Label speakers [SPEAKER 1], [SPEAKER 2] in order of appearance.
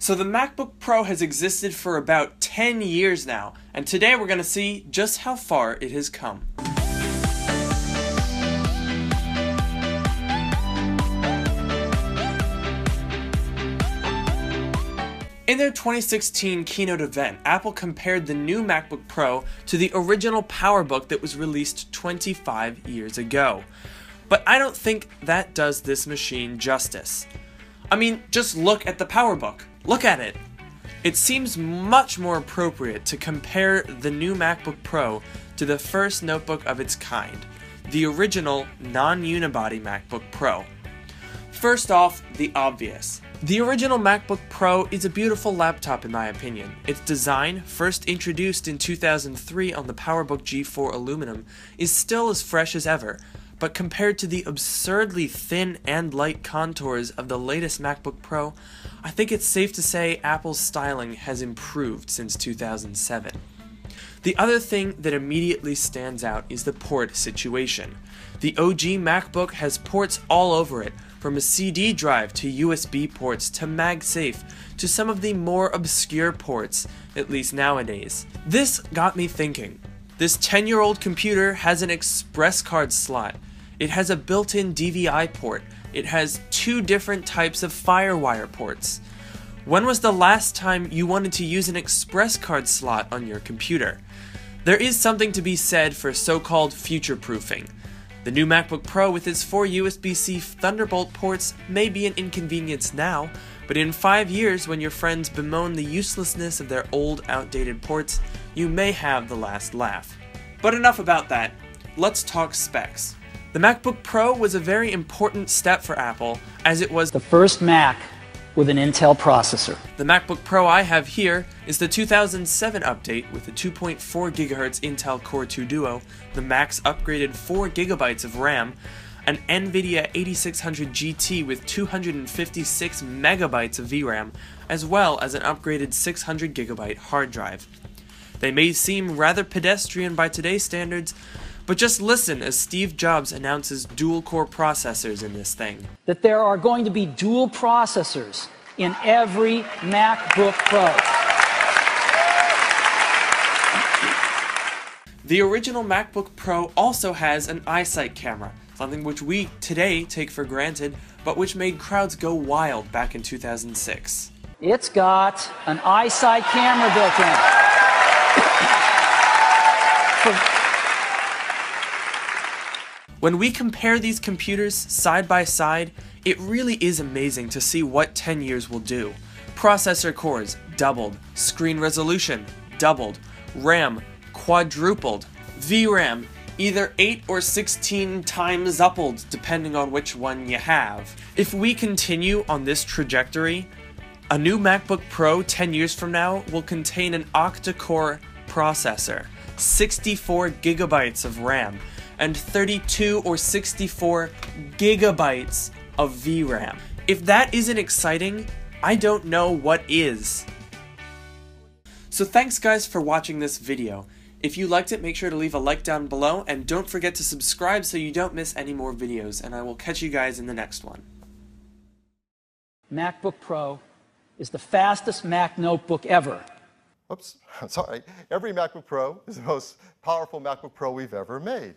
[SPEAKER 1] So the MacBook Pro has existed for about 10 years now, and today we're going to see just how far it has come. In their 2016 keynote event, Apple compared the new MacBook Pro to the original PowerBook that was released 25 years ago. But I don't think that does this machine justice. I mean, just look at the PowerBook. Look at it. It seems much more appropriate to compare the new MacBook Pro to the first notebook of its kind, the original Non-Unibody MacBook Pro. First off, the obvious. The original MacBook Pro is a beautiful laptop in my opinion. Its design, first introduced in 2003 on the PowerBook G4 aluminum, is still as fresh as ever, but compared to the absurdly thin and light contours of the latest MacBook Pro, I think it's safe to say Apple's styling has improved since 2007. The other thing that immediately stands out is the port situation. The OG MacBook has ports all over it, from a CD drive to USB ports to MagSafe to some of the more obscure ports, at least nowadays. This got me thinking. This 10-year-old computer has an express card slot. It has a built-in DVI port. It has 2 different types of FireWire ports. When was the last time you wanted to use an express card slot on your computer? There is something to be said for so-called future-proofing. The new MacBook Pro with its 4 USB-C Thunderbolt ports may be an inconvenience now, but in 5 years when your friends bemoan the uselessness of their old, outdated ports, you may have the last laugh. But enough about that. Let's talk specs. The MacBook Pro was a very important step for Apple, as it was
[SPEAKER 2] the first Mac with an Intel processor.
[SPEAKER 1] The MacBook Pro I have here is the 2007 update with the 2.4 GHz Intel Core 2 Duo, the Mac's upgraded 4 GB of RAM, an NVIDIA 8600 GT with 256 MB of VRAM, as well as an upgraded 600 GB hard drive. They may seem rather pedestrian by today's standards, but just listen as Steve Jobs announces dual-core processors in this thing.
[SPEAKER 2] That there are going to be dual processors in every MacBook Pro.
[SPEAKER 1] The original MacBook Pro also has an iSight camera, something which we today take for granted, but which made crowds go wild back in 2006.
[SPEAKER 2] It's got an iSight camera built in.
[SPEAKER 1] When we compare these computers side by side, it really is amazing to see what 10 years will do. Processor cores doubled, screen resolution doubled, RAM quadrupled, VRAM either 8 or 16 times uppled depending on which one you have. If we continue on this trajectory, a new MacBook Pro 10 years from now will contain an octa-core processor, 64 GB of RAM, and 32 or 64 GB of VRAM. If that isn't exciting, I don't know what is. So thanks guys for watching this video. If you liked it, make sure to leave a like down below, and don't forget to subscribe so you don't miss any more videos, and I will catch you guys in the next one.
[SPEAKER 2] MacBook Pro is the fastest Mac notebook ever.
[SPEAKER 3] Oops, sorry. Every MacBook Pro is the most powerful MacBook Pro we've ever made.